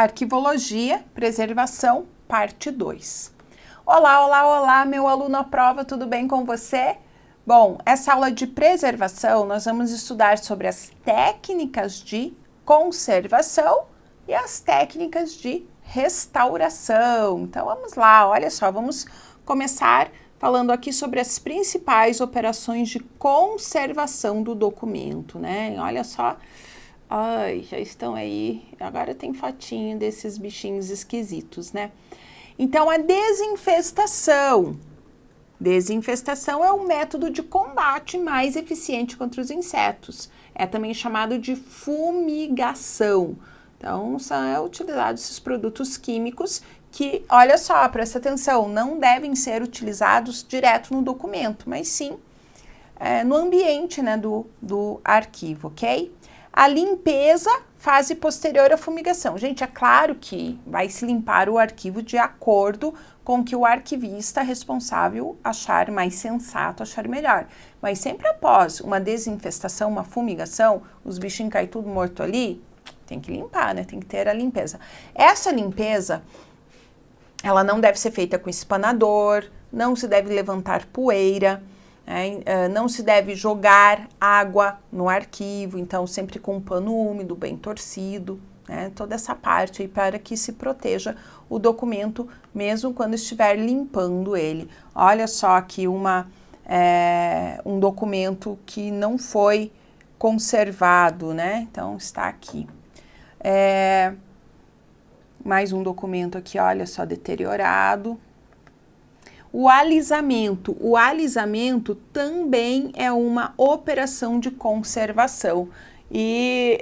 Arquivologia, Preservação, parte 2. Olá, olá, olá, meu aluno à prova, tudo bem com você? Bom, essa aula de preservação, nós vamos estudar sobre as técnicas de conservação e as técnicas de restauração. Então, vamos lá, olha só, vamos começar falando aqui sobre as principais operações de conservação do documento, né? Olha só. Ai, já estão aí. Agora tem fotinho desses bichinhos esquisitos, né? Então, a desinfestação. Desinfestação é o método de combate mais eficiente contra os insetos. É também chamado de fumigação. Então, são utilizados esses produtos químicos que, olha só, presta atenção, não devem ser utilizados direto no documento, mas sim no ambiente, né, do arquivo, ok? A limpeza, fase posterior à fumigação. Gente, é claro que vai se limpar o arquivo de acordo com o que o arquivista responsável achar mais sensato, achar melhor. Mas sempre após uma desinfestação, uma fumigação, os bichinhos caem tudo morto ali, tem que limpar, né? Tem que ter a limpeza. Essa limpeza, ela não deve ser feita com espanador, não se deve levantar poeira, não se deve jogar água no arquivo, então sempre com um pano úmido, bem torcido, né? Toda essa parte aí para que se proteja o documento, mesmo quando estiver limpando ele. Olha só aqui um documento que não foi conservado, né? Então está aqui. Mais um documento aqui, olha só, deteriorado. O alisamento. O alisamento também é uma operação de conservação. E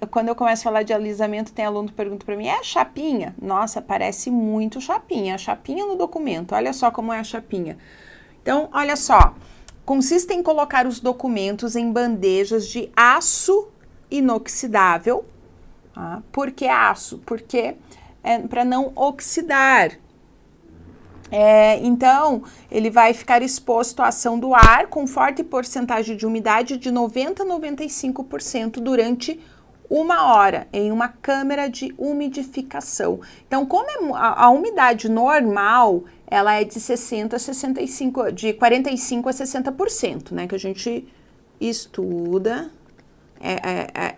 quando eu começo a falar de alisamento, tem aluno que pergunta para mim, é a chapinha? Nossa, parece muito chapinha. A chapinha no documento, olha só como é a chapinha. Então, olha só, consiste em colocar os documentos em bandejas de aço inoxidável. Por que aço? Porque é para não oxidar. Então, ele vai ficar exposto à ação do ar com forte porcentagem de umidade de 90% a 95% durante 1 hora em uma câmara de umidificação. Então, como a umidade normal, ela é de 60 a 65, de 45 a 60%, né, que a gente estuda.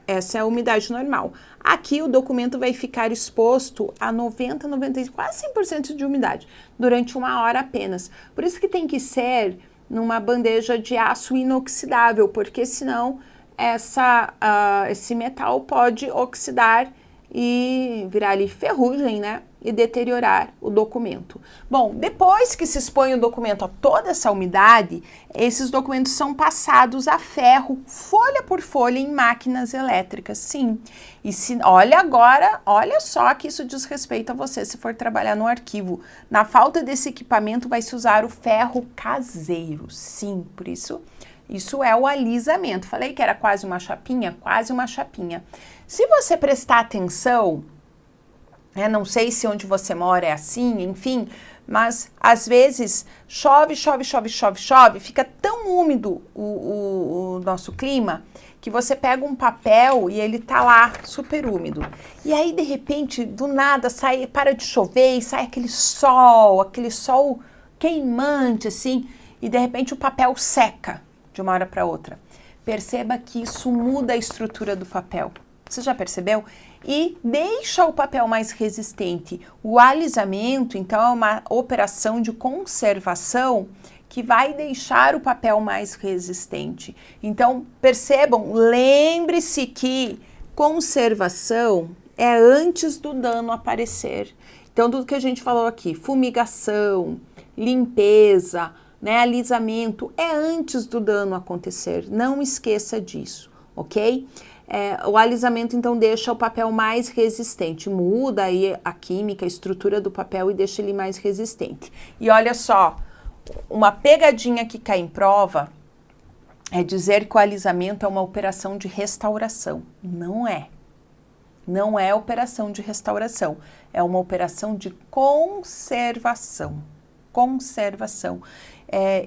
Essa é a umidade normal. Aqui o documento vai ficar exposto a 90, 90, quase 100% de umidade durante 1 hora apenas. Por isso que tem que ser numa bandeja de aço inoxidável, porque senão esse metal pode oxidar e virar ali ferrugem, né? E deteriorar o documento. Bom, depois que se expõe o documento a toda essa umidade, esses documentos são passados a ferro, folha por folha, em máquinas elétricas, sim. E olha só que isso diz respeito a você se for trabalhar no arquivo. Na falta desse equipamento, vai se usar o ferro caseiro, sim, por isso é o alisamento. Falei que era quase uma chapinha? Quase uma chapinha. Se você prestar atenção, não sei se onde você mora é assim, enfim, mas às vezes chove, fica tão úmido o nosso clima que você pega um papel e ele tá lá super úmido. E aí, de repente, do nada, para de chover e sai aquele sol queimante, assim, e de repente o papel seca de uma hora para outra. Perceba que isso muda a estrutura do papel. Você já percebeu? E deixa o papel mais resistente. O alisamento, então, é uma operação de conservação que vai deixar o papel mais resistente. Então, percebam, lembre-se que conservação é antes do dano aparecer. Então, tudo que a gente falou aqui, fumigação, limpeza, né, alisamento, é antes do dano acontecer. Não esqueça disso, ok? O alisamento, então, deixa o papel mais resistente, muda aí a química, a estrutura do papel e deixa ele mais resistente. E olha só, uma pegadinha que cai em prova é dizer que o alisamento é uma operação de restauração. Não é. Não é operação de restauração, é uma operação de conservação. Conservação.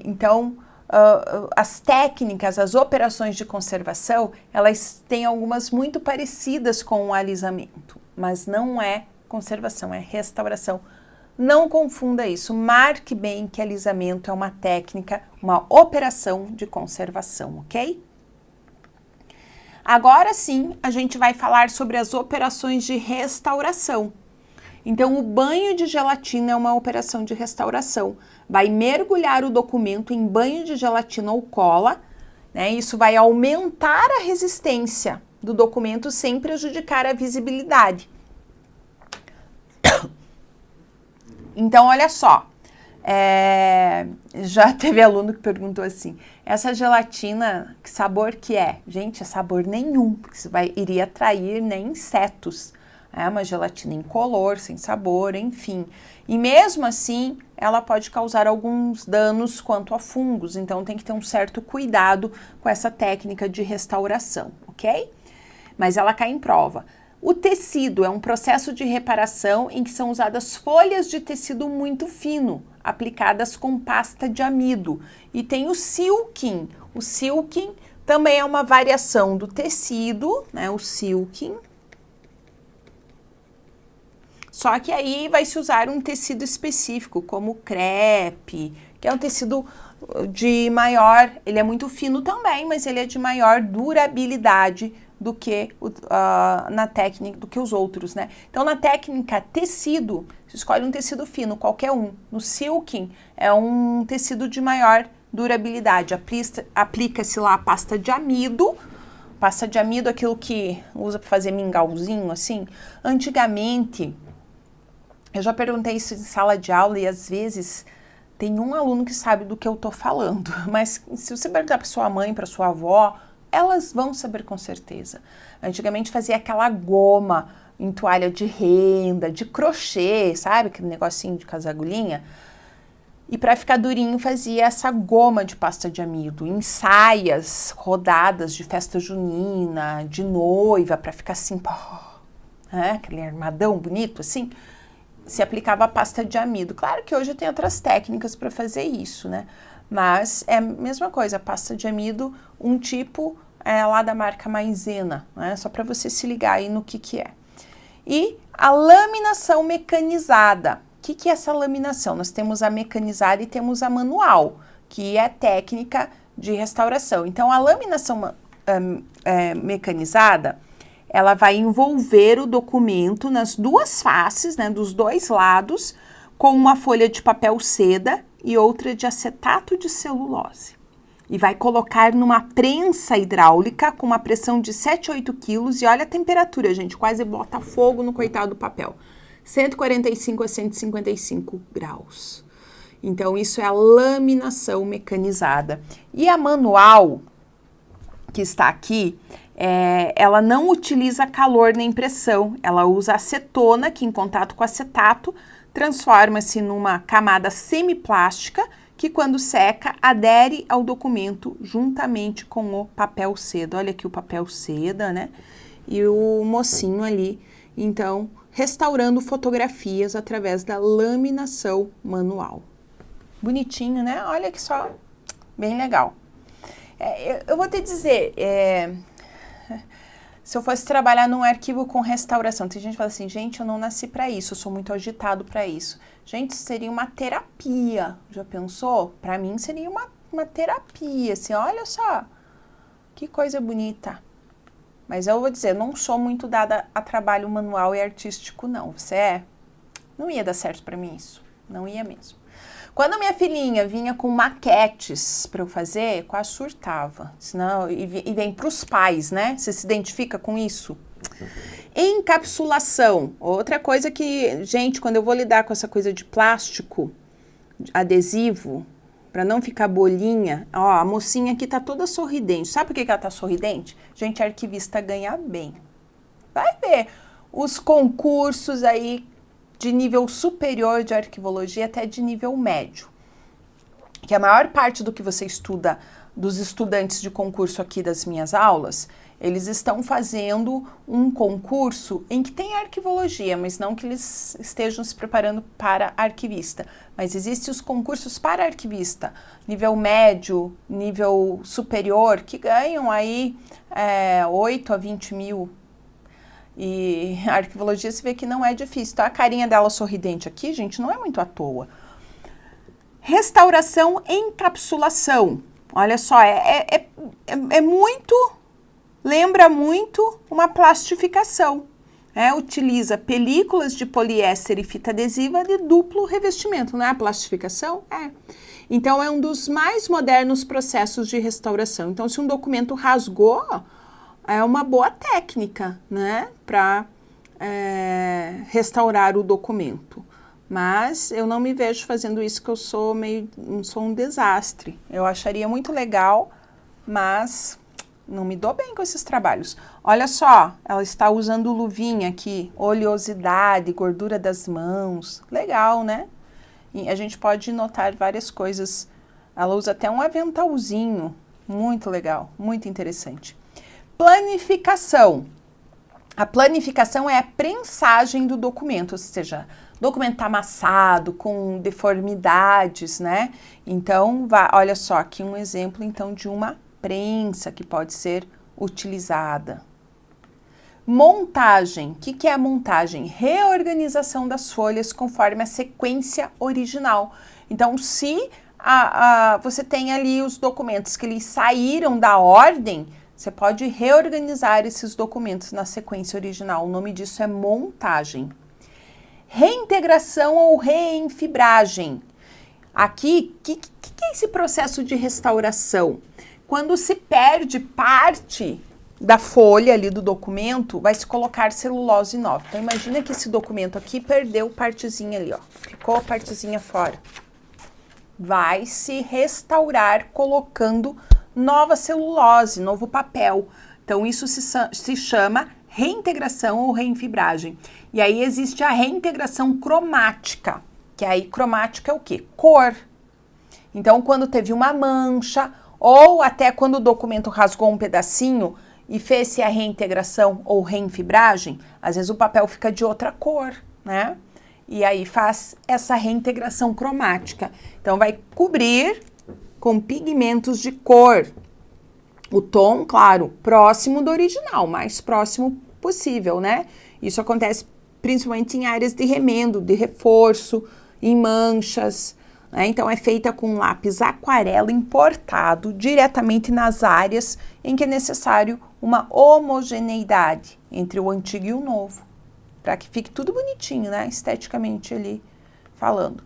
Então, as técnicas, as operações de conservação, elas têm algumas muito parecidas com o alisamento, mas não é conservação, é restauração. Não confunda isso, marque bem que alisamento é uma técnica, uma operação de conservação, ok? Agora sim, a gente vai falar sobre as operações de restauração. Então, o banho de gelatina é uma operação de restauração. Vai mergulhar o documento em banho de gelatina ou cola, né? Isso vai aumentar a resistência do documento sem prejudicar a visibilidade. Então, olha só, já teve aluno que perguntou assim, essa gelatina, que sabor que é? Gente, é sabor nenhum, porque isso iria atrair, né, insetos. É uma gelatina incolor, sem sabor, enfim. E mesmo assim, ela pode causar alguns danos quanto a fungos, então tem que ter um certo cuidado com essa técnica de restauração, ok? Mas ela cai em prova. O tecido é um processo de reparação em que são usadas folhas de tecido muito fino, aplicadas com pasta de amido. E tem o silking. O silking também é uma variação do tecido, né? O silking. Só que aí vai se usar um tecido específico, como o crepe, que é um tecido de maior, ele é muito fino também, mas ele é de maior durabilidade do que na técnica, do que os outros, né? Então, na técnica tecido, você escolhe um tecido fino, qualquer um. No silking, é um tecido de maior durabilidade. Aplica-se lá a pasta de amido. Pasta de amido, aquilo que usa para fazer mingauzinho, assim. Antigamente, eu já perguntei isso em sala de aula e às vezes tem um aluno que sabe do que eu tô falando. Mas se você perguntar para sua mãe, para sua avó, elas vão saber com certeza. Antigamente fazia aquela goma em toalha de renda, de crochê, sabe? Aquele negocinho de casagulhinha. E para ficar durinho fazia essa goma de pasta de amido. Em saias rodadas de festa junina, de noiva, para ficar assim, pô, aquele armadão bonito assim, se aplicava a pasta de amido. Claro que hoje tem outras técnicas para fazer isso, né? Mas é a mesma coisa, a pasta de amido, um tipo lá da marca Maizena, né? Só para você se ligar aí no que é. E a laminação mecanizada. O que é essa laminação? Nós temos a mecanizada e temos a manual, que é técnica de restauração. Então, a laminação mecanizada, ela vai envolver o documento nas duas faces, né, dos dois lados, com uma folha de papel seda e outra de acetato de celulose. E vai colocar numa prensa hidráulica com uma pressão de 7 a 8 quilos. E olha a temperatura, gente, quase bota fogo no coitado do papel. 145 a 155 graus. Então, isso é a laminação mecanizada. E a manual, que está aqui, ela não utiliza calor nem pressão. Ela usa acetona, que em contato com acetato, transforma-se numa camada semiplástica que, quando seca, adere ao documento juntamente com o papel seda. Olha aqui o papel seda, né? E o mocinho ali, então, restaurando fotografias através da laminação manual. Bonitinho, né? Olha que só, bem legal. Eu vou te dizer, se eu fosse trabalhar num arquivo com restauração, tem gente que fala assim, gente, eu não nasci para isso, eu sou muito agitado para isso. Gente, seria uma terapia, já pensou? Para mim seria uma terapia, assim, olha só, que coisa bonita. Mas eu vou dizer, não sou muito dada a trabalho manual e artístico, não. Você é? Não ia dar certo para mim isso, não ia mesmo. Quando minha filhinha vinha com maquetes para eu fazer, quase surtava. Senão, e vem para os pais, né? Você se identifica com isso? Encapsulação. Outra coisa que, gente, quando eu vou lidar com essa coisa de plástico, adesivo, para não ficar bolinha, ó, a mocinha aqui tá toda sorridente. Sabe por que ela tá sorridente? Gente, a arquivista ganha bem. Vai ver os concursos aí de nível superior de arquivologia até de nível médio. Que a maior parte do que você estuda, dos estudantes de concurso aqui das minhas aulas, eles estão fazendo um concurso em que tem arquivologia, mas não que eles estejam se preparando para arquivista. Mas existem os concursos para arquivista, nível médio, nível superior, que ganham aí 8 a 20 mil. E a arquivologia se vê que não é difícil. Então, a carinha dela sorridente aqui, gente, não é muito à toa. Restauração, encapsulação. Olha só, lembra muito uma plastificação. Utiliza películas de poliéster e fita adesiva de duplo revestimento, não é a plastificação? Então, é um dos mais modernos processos de restauração. Então, se um documento rasgou, é uma boa técnica, né, para restaurar o documento. Mas eu não me vejo fazendo isso, que eu sou um desastre. Eu acharia muito legal, mas não me dou bem com esses trabalhos. Olha só, ela está usando luvinha aqui, oleosidade, gordura das mãos. Legal, né? E a gente pode notar várias coisas. Ela usa até um aventalzinho. Muito legal, muito interessante. Planificação. A planificação é a prensagem do documento, ou seja, o documento está amassado, com deformidades, né? Então, olha só, aqui um exemplo, então, de uma prensa que pode ser utilizada. Montagem. O que é a montagem? Reorganização das folhas conforme a sequência original. Então, se você tem ali os documentos que eles saíram da ordem, você pode reorganizar esses documentos na sequência original. O nome disso é montagem. Reintegração ou reenfibragem. Aqui, o que é esse processo de restauração? Quando se perde parte da folha ali do documento, vai se colocar celulose nova. Então, imagina que esse documento aqui perdeu partezinha ali, ó. Ficou partezinha fora. Vai se restaurar colocando nova celulose, novo papel. Então, isso se chama reintegração ou reenfibragem. E aí existe a reintegração cromática, que aí cromática é o quê? Cor. Então, quando teve uma mancha, ou até quando o documento rasgou um pedacinho e fez-se a reintegração ou reenfibragem, às vezes o papel fica de outra cor, né? E aí faz essa reintegração cromática. Então, vai cobrir com pigmentos de cor. O tom, claro, próximo do original, mais próximo possível, né? Isso acontece principalmente em áreas de remendo, de reforço, em manchas, né? Então, é feita com lápis aquarela importado diretamente nas áreas em que é necessário uma homogeneidade entre o antigo e o novo, para que fique tudo bonitinho, né? Esteticamente ali falando.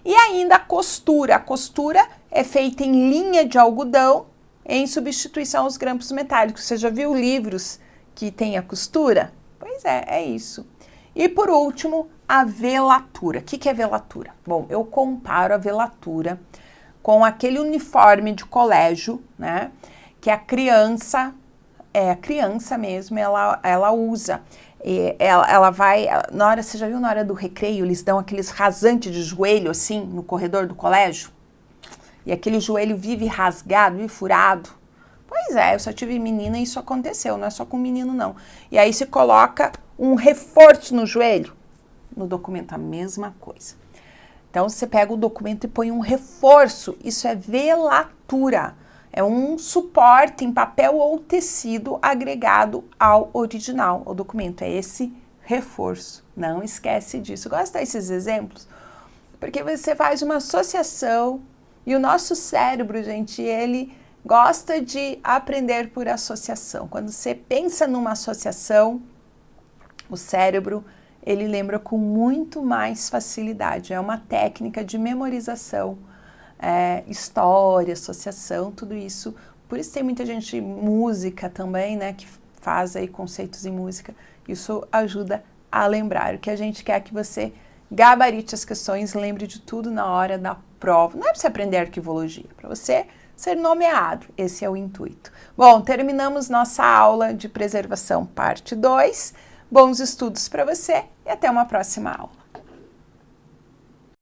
E ainda a costura. A costura é feita em linha de algodão em substituição aos grampos metálicos. Você já viu livros que tem a costura? Pois é isso. E por último, a velatura. O que é velatura? Bom, eu comparo a velatura com aquele uniforme de colégio, né? Que a criança mesmo, ela usa. Ela vai, você já viu na hora do recreio, eles dão aqueles rasantes de joelho assim, no corredor do colégio? E aquele joelho vive rasgado, vive furado. Pois é, eu só tive menina e isso aconteceu, não é só com menino não. E aí se coloca um reforço no joelho. No documento a mesma coisa. Então você pega o documento e põe um reforço, isso é velatura. É um suporte em papel ou tecido agregado ao original, ao documento. É esse reforço. Não esquece disso. Gosta desses exemplos? Porque você faz uma associação e o nosso cérebro, gente, ele gosta de aprender por associação. Quando você pensa numa associação, o cérebro, ele lembra com muito mais facilidade. É uma técnica de memorização, história, associação, tudo isso. Por isso tem muita gente, música também, né, que faz aí conceitos em música. Isso ajuda a lembrar. O que a gente quer é que você gabarite as questões, lembre de tudo na hora da prova. Não é para você aprender arquivologia, é para você ser nomeado. Esse é o intuito. Bom, terminamos nossa aula de preservação, parte 2. Bons estudos para você e até uma próxima aula.